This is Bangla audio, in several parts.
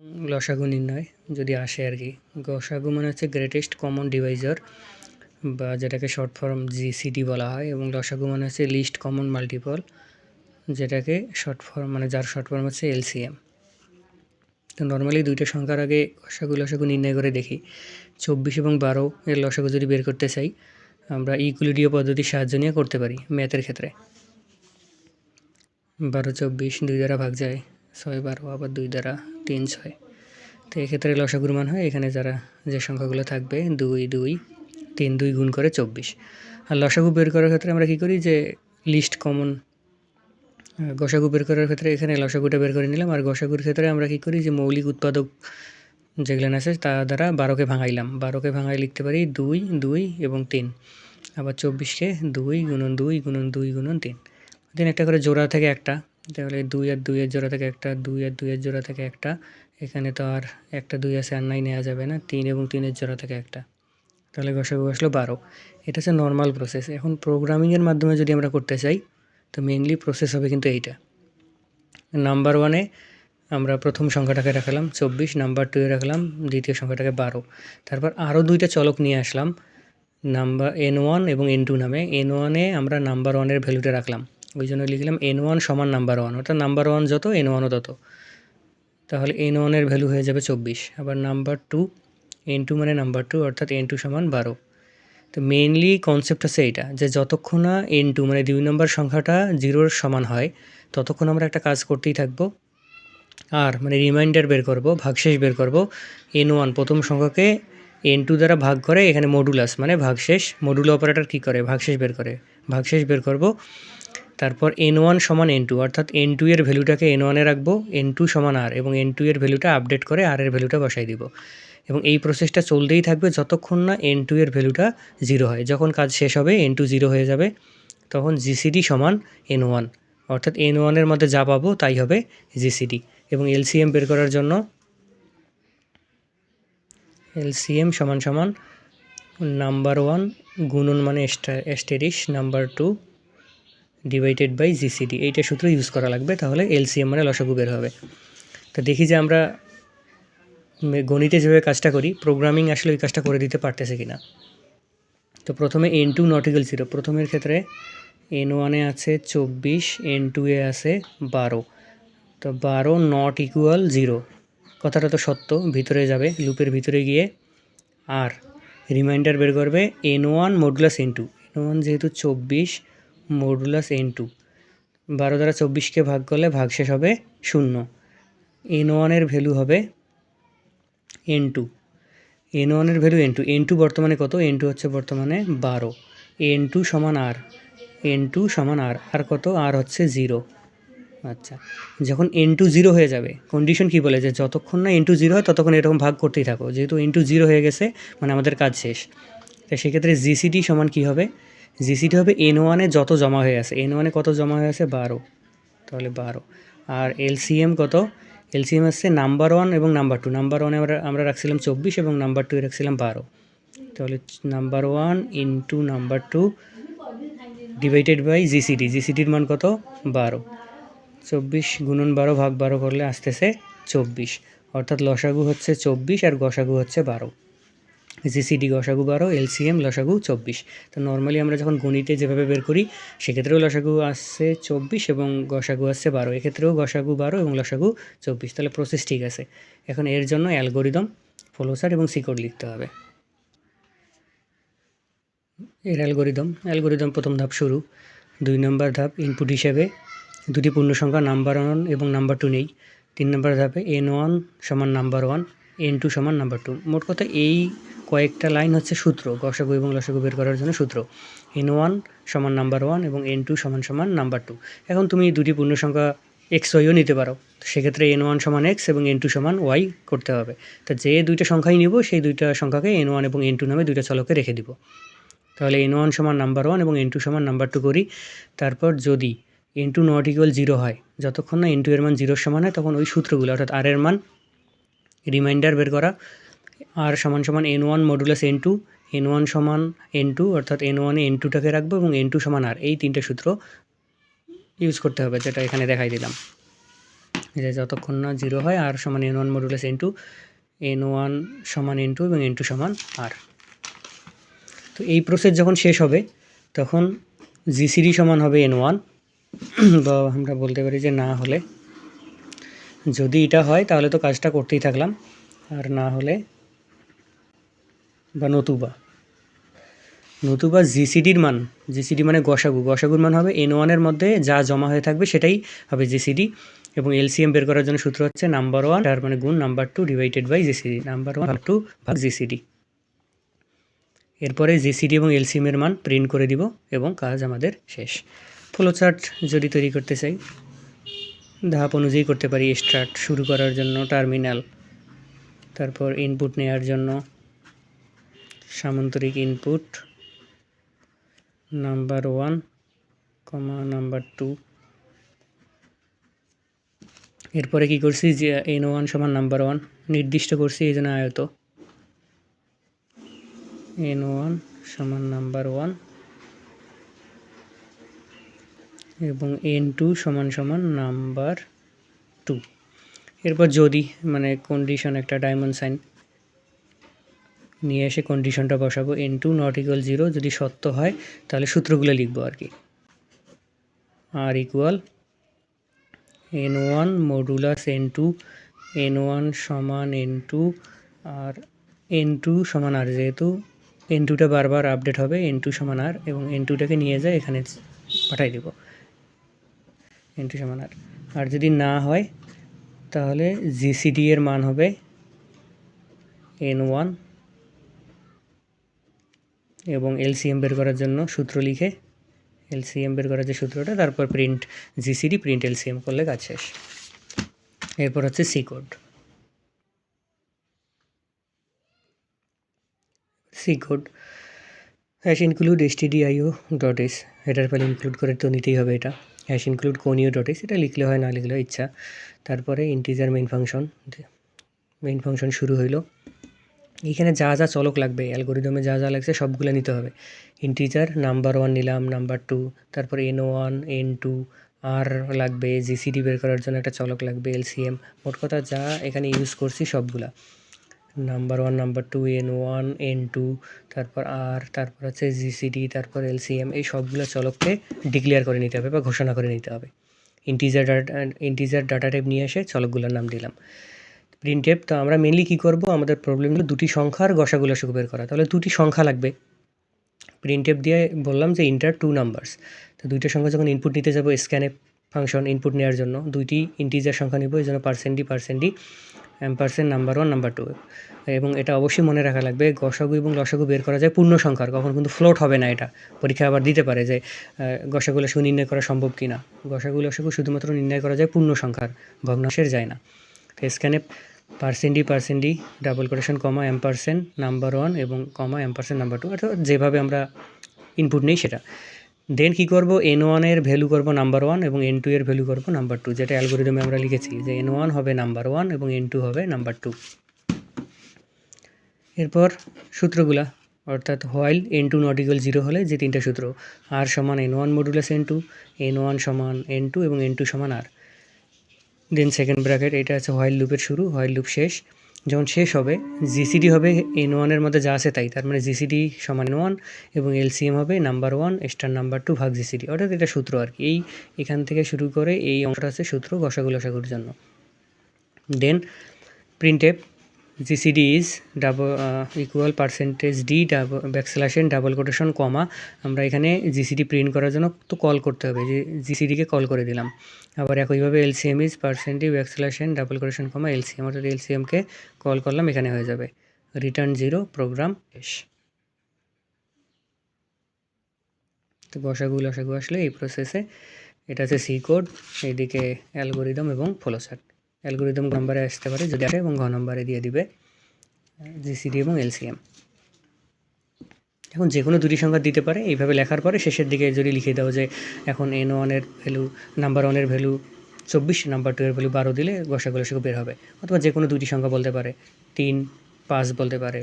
লসাগু নির্ণয় যদি আসে আর কি। গসাগু মানে হচ্ছে গ্রেটেস্ট কমন ডিভাইজার বা যেটাকে শর্ট ফর্ম জিসিডি বলা হয়, এবং লসাগু মানে হচ্ছে লিস্ট কমন মাল্টিপল, যেটাকে শর্ট ফর্ম মানে যার শর্ট ফর্ম হচ্ছে এলসিএম। তো নর্মালি দুইটা সংখ্যার আগে লসাগু নির্ণয় করে দেখি। 24 এবং 12 এর লসাগু যদি বের করতে চাই, আমরা ইকুইলিডিও পদ্ধতির সাহায্য নিয়ে করতে পারি ম্যাথের ক্ষেত্রে। 12 24 2 দ্বারা ভাগ যায়, 6 12 আবার 2 দ্বারা 3 6। তো এক্ষেত্রে লসাগুর মান হয় এখানে যে সংখ্যাগুলো থাকবে 2 2 3 2 গুণ করে 24। আর লসাগু বের করার ক্ষেত্রে আমরা কী করি, যে লিস্ট কমন গসাগু বের করার ক্ষেত্রে এখানে লসাগুটা বের করে নিলাম। আর গসাগুর ক্ষেত্রে আমরা কী করি, যে মৌলিক উৎপাদক যেগুলো আছে তা দ্বারা 12কে ভাঙাইলাম। 12কে ভাঙাই লিখতে পারি 2 2 এবং 3। আবার 24কে 2 গুণন 2 গুণন 2 গুণন 3। দিন একটা করে জোড়া থেকে একটা, তাহলে 2 আর 2 এর জোড়া থেকে একটা, 2 আর 2 এর জোড়া থেকে একটা। এখানে তো আর একটা 2 আছে, আর নাই নেওয়া যাবে না। 3 এবং 3 এর জোড়া থেকে একটা, তাহলে গসাগু আসলো 12। এটা হচ্ছে নর্মাল প্রসেস। এখন প্রোগ্রামিংয়ের মাধ্যমে যদি আমরা করতে চাই, তো মেইনলি প্রসেস হবে কিন্তু এইটা। নাম্বার 1-এ আমরা প্রথম সংখ্যাটাকে রাখলাম 24, নাম্বার 2-এ রাখলাম দ্বিতীয় সংখ্যাটাকে 12। তারপর আরও দুইটা চলক নিয়ে আসলাম নাম্বার n1 এবং n2 নামে। n1-এ আমরা নাম্বার 1-এর ভ্যালুটা রাখলাম, ওই জন্য লিখলাম n1 সমান নাম্বার 1, অর্থাৎ নাম্বার 1 যত n1ও তত। তাহলে n1-এর ভ্যালু হয়ে যাবে 24। আবার নাম্বার 2, n2 মানে নাম্বার 2, অর্থাৎ n2 সমান 12। তো মেইনলি কনসেপ্ট হচ্ছে এইটা, যে যতক্ষণ না n2 মানে 2 নম্বর সংখ্যাটা 0-র সমান হয়, ততক্ষণ আমরা একটা কাজ করতেই থাকবো। আর মানে রিমাইন্ডার বের করব, ভাগশেষ বের করব। n1 প্রথম সংখ্যাকে n2 দ্বারা ভাগ করে, এখানে মডুলাস মানে ভাগশেষ, মডুলো অপারেটর কী করে, ভাগশেষ বের করে। ভাগশেষ বের করব। তারপর n1 সমান n2, অর্থাৎ n2 এর ভ্যালুটাকে n1-এ রাখবো, n2 সমান r, এবং n2 এর ভ্যালুটা আপডেট করে r এর ভ্যালুটা বসাই দিব। এবং এই প্রসেসটা চলতেই থাকবে যতক্ষণ না n2 এর ভ্যালুটা 0 হয়। যখন কাজ শেষ হবে, n2 0 হয়ে যাবে, তখন জিসিডি সমান n1, অর্থাৎ n1-এর মধ্যে যা পাবো তাই হবে জিসিডি। এবং এলসিএম বের করার জন্য এলসিএম সমান সমান নাম্বার 1 গুণন মানে asterisk number 2 divided by GCD, এইটা সূত্র ইউজ করা লাগবে, তাহলে এলসিএম মানে লসাগু বের হবে। তো দেখি যে আমরা গণিতে যেভাবে কাজটা করি, প্রোগ্রামিং আসলে ওই কাজটা করে দিতে পারতেছে কিনা। তো প্রথমে n2 নট ইকুয়াল 0, প্রথমের ক্ষেত্রে n1-এ আছে 24, n2-এ আছে 12। তো 12 নট ইকুয়াল 0 কথাটা তো সত্য, ভিতরে যাবে, লুপের ভিতরে গিয়ে আর রিমাইন্ডার বের করবে n1 মডুলাস n2। n1 যেহেতু 24 মডুলাস n2, 12 দ্বারা 24কে ভাগ করলে ভাগশেষ হবে 0। n1-এর ভ্যালু হবে n2, n1-এর ভ্যালু n2, n2 বর্তমানে কত, n2 হচ্ছে বর্তমানে 12, n2 সমান r, n2 সমান r, আর কত, r হচ্ছে 0। আচ্ছা, যখন n2 0 হয়ে যাবে, কন্ডিশন কি বলে, যে যতক্ষণ না n2 0 হয় ততক্ষণ এরকম ভাগ করতেই থাকো। যেহেতু n2 0 হয়ে গেছে মানে আমাদের কাজ শেষ। তো সেক্ষেত্রে জিসিডি সমান কী হবে, জিসিডি হবে n1-এ যত জমা হয়ে আছে, n1-এ কত জমা হয়ে আছে 12, তাহলে 12। আর এলসিএম কত, এলসিএম হচ্ছে নাম্বার 1 এবং নাম্বার 2। নাম্বার 1-এ আমরা রাখছিলাম 24 এবং নাম্বার 2-এ রাখছিলাম 12। তাহলে number 1 into number 2 divided by GCD, জিসিডির মান কত 12। 24 গুণন 12 ভাগ 12 করলে আসতেছে 24, অর্থাৎ লসাগু হচ্ছে 24 আর গসাগু হচ্ছে 12। জিসিডি গসাগু 12, এলসিএম লসাগু 24। তো নর্মালি আমরা যখন গণিতে যেভাবে বের করি, সেক্ষেত্রেও লসাগু আসছে 24 এবং গসাগু আসছে 12, এক্ষেত্রেও গসাগু 12 এবং লসাগু 24। তাহলে প্রসেস ঠিক আছে। এখন এর জন্য অ্যালগোরিদম, ফ্লোচার্ট এবং সিকোড লিখতে হবে। এর অ্যালগোরিদম প্রথম ধাপ শুরু, 2 নম্বর ধাপ ইনপুট হিসেবে দুটি পূর্ণসংখ্যা নাম্বার 1 এবং নাম্বার 2 নেই। 3 নম্বর ধাপে n1 সমান নাম্বার 1, n2 সমান নাম্বার 2। মোট কথা এই কয়েকটা লাইন হচ্ছে সূত্র, গসাগু এবং লসাগু বের করার জন্য সূত্র। n1 সমান নাম্বার 1 এবং n2 সমান সমান নাম্বার 2। এখন তুমি দুটি পূর্ণসংখ্যা এক্স ওয়াইও নিতে পারো, তো সেক্ষেত্রে n1 সমান এক্স এবং n2 সমান ওয়াই করতে হবে। তা যে দুইটা সংখ্যাই নিব, সেই দুইটা সংখ্যাকে n1 এবং n2 নামে দুইটা চলকে রেখে দিব। তাহলে n1 সমান নাম্বার 1 এবং n2 সমান নাম্বার 2 করি। তারপর যদি n2 নট ইকুয়াল 0 হয়, যতক্ষণ না n2 এর মান 0 সমান হয়, তখন ওই সূত্রগুলো, অর্থাৎ r এর মান রিমাইন্ডার বের করা, r সমান সমান n1 মডুলাস n2, n1 সমান n2, অর্থাৎ n1-এ n2টাকে রাখবো এবং n2 সমান r, এই তিনটে সূত্র ইউজ করতে হবে, যেটা এখানে দেখাই দিলাম। যে যতক্ষণ না 0 হয় আর সমান n1 মডুলাস n2, n1 সমান n2 এবং n2 সমান r। তো এই প্রসেস যখন শেষ হবে তখন জিসিডি সমান হবে n1 বা আমরা বলতে পারি যে না হলে, যদি এটা হয় তাহলে তো কাজটা করতেই থাকলাম, আর না হলে বা নতুবা জিসিডির মান, জিসিডি মানে গসাগুর মান হবে n1-এর মধ্যে যা জমা হয়ে থাকবে সেটাই হবে জিসিডি, এবং এলসিএম বের করার জন্য সূত্র হচ্ছে নাম্বার 1 তার মানে গুণ number 2 divided by GCD, number 1 ভাগ 2 ভাগ জিসিডি। এরপরে জিসিডি এবং এলসিএমের মান প্রিন্ট করে দিব এবং কাজ আমাদের শেষ। ফ্লোচার্ট যদি তৈরি করতে চাই ধাপ অনুযায়ী করতে পারি। স্টার্ট শুরু করার জন্য টার্মিনাল, তারপর ইনপুট নেওয়ার জন্য সামান্তরিক ইনপুট নাম্বার 1, নাম্বার 2। এরপরে কি করছি যে n1 সমান নাম্বার 1 নির্দিষ্ট করছি, এই জন্য আয়ত n1 সমান নাম্বার 1 এবং n2 সমান নাম্বার 2। এরপর যদি মানে কন্ডিশন একটা ডায়মন্ড সাইন নিয়ে এসে কন্ডিশনটা বসাবো, n2 নট ইকুয়াল 0 যদি সত্য হয় তাহলে সূত্রগুলো লিখবো আর কি। r equal n1 modulus n2, n1 সমান n2 আর n2 সমান r, যেহেতু n2টা বারবার আপডেট হবে, n2 সমান r এবং n2টাকে নিয়ে যায় এখানে পাঠাই দেব, n2 সমান r। আর যদি না হয় তাহলে জিসিডি এর মান হবে n1 এবং এলসিএম বের করার জন্য সূত্র লিখে, এলসিএম বের করার যে সূত্রটা, তারপর প্রিন্ট জিসিডি প্রিন্ট এলসিএম করলে কাজ শেষ। এরপর হচ্ছে C code. Hash include stdio.s, header file include করে তো নিতেই হবে এটা। হ্যাশ ইনক্লুড conio.s, এটা লিখলে হয় না লিখলেও ইচ্ছা। তারপরে ইন্টিজার মেইন ফাংশন শুরু হইলো। এখানে যা যা চলক লাগবে অ্যালগোরিদমে যা যা লাগছে সবগুলো নিতে হবে। ইন্টিজার নাম্বার 1 নিলাম, নাম্বার 2, তারপরে n1 n2 আর লাগবে, জিসিডি বের করার জন্য একটা চলক লাগবে, এলসিএম, মোট কথা যা এখানে ইউজ করছি সবগুলা, নাম্বার 1 নাম্বার 2 n1 n2 তারপর আর, তারপর হচ্ছে জিসিডি, তারপর এলসিএম, এই সবগুলো চলককে ডিক্লেয়ার করে নিতে হবে বা ঘোষণা করে নিতে হবে। ইন্টিজার ডাটা টাইপ নিয়ে এসে চলকগুলোর নাম দিলাম। প্রিন্টএফ, তো আমরা মেনলি কী করব, আমাদের প্রবলেম হলো দুটি সংখ্যার গসাগু লসাগু বের করা, তাহলে দুটি সংখ্যা লাগবে। প্রিন্টএফ দিয়ে বললাম যে ইন্টার 2 নাম্বারস, তো দুইটা সংখ্যা যখন ইনপুট নিতে যাব স্ক্যানএফ ফাংশন ইনপুট নেওয়ার জন্য দুইটি ইন্টিজার সংখ্যা নিব, এই জন্য %d এম্পারসেন্ট নাম্বার 1 নাম্বার 2, এবং এটা অবশ্যই মনে রাখা লাগবে গসাগু এবং লসাগু বের করা যায় পূর্ণ সংখ্যার, কখন কিন্তু ফ্লোট হবে না। এটা পরীক্ষা আবার দিতে পারে যে গসাগু লসাগু নির্ণয় করা সম্ভব কি না। গসাগু লসাগু শুধুমাত্র নির্ণয় করা যায় পূর্ণ সংখ্যার, ভগ্নাংশের যায় না। তো স্ক্যানএফ %d ডাবল কোটেশন কমা এম্পারসেন্ট নাম্বার 1 এবং কমা এম্পারসেন্ট নাম্বার 2, অর্থাৎ যেভাবে আমরা ইনপুট নেই সেটা। দেন কী করব, n1 এর ভ্যালু করব নাম্বার 1 এবং n2 এর ভ্যালু করব নাম্বার 2, যেটা অ্যালগোরিদমে আমরা লিখেছি যে n1 হবে নাম্বার 1 এবং n2 হবে নাম্বার 2। এরপর সূত্রগুলা, অর্থাৎ হোয়াইল n2 নট ইকুয়াল 0 হলে যে তিনটা সূত্র, r সমান n1 মডুলাস n2, n1 সমান n2 এবং n2 সমান r। দেন সেকেন্ড ব্র্যাকেট, এটা আছে হোয়াইল লুপের শুরু, হোয়াইল লুপ শেষ। যখন শেষ হবে জিসিডি হবে n1 এর মধ্যে যা আছে তাই, তার মানে জিসিডি সমান n1 এবং এলসিএম হবে নাম্বার 1 স্টার নাম্বার 2 ভাগ জিসিডি, অর্থাৎ এটা সূত্র আর কি। এখান থেকে শুরু করে এই অংশটা আছে সূত্র গসাগু লসাগুর জন্য। Then printf GCD is equal %d double quotation comma, আমরা এখানে জিসিডি প্রিন্ট করার জন্য তো কল করতে হবে, যে জিসিডিকে কল করে দিলাম। আবার একইভাবে LCM is %d double quotation comma LCM, অর্থাৎ এলসিএমকে কল করলাম, এখানে হয়ে যাবে রিটার্ন 0, প্রোগ্রাম শেষ। তো গসাগু লসাগু আসলে এই প্রসেসে, এটা হচ্ছে সি কোড, এইদিকে অ্যালগোরিদম এবং ফ্লোচার্ট। অ্যালগোরিদম নাম্বারে আসতে পারে যদি আসে, এবং ঘ নম্বরে দিয়ে দিবে জিসিডি এবং এলসিএম। এখন যে কোনো দুটি সংখ্যা দিতে পারে, এইভাবে লেখার পরে শেষের দিকে যদি লিখে দাও যে এখন n1 এর ভ্যালু, নাম্বার 1 এর ভ্যালু 24, নাম্বার 2 এর ভ্যালু 12 দিলে গসাগু লসাগু বের হবে। অথবা যে কোনো দুটি সংখ্যা বলতে পারে, 3, 5 বলতে পারে,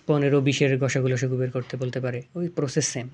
15, 20 এর গসাগু লসাগু বের করতে বলতে পারে, ওই প্রসেস সেম।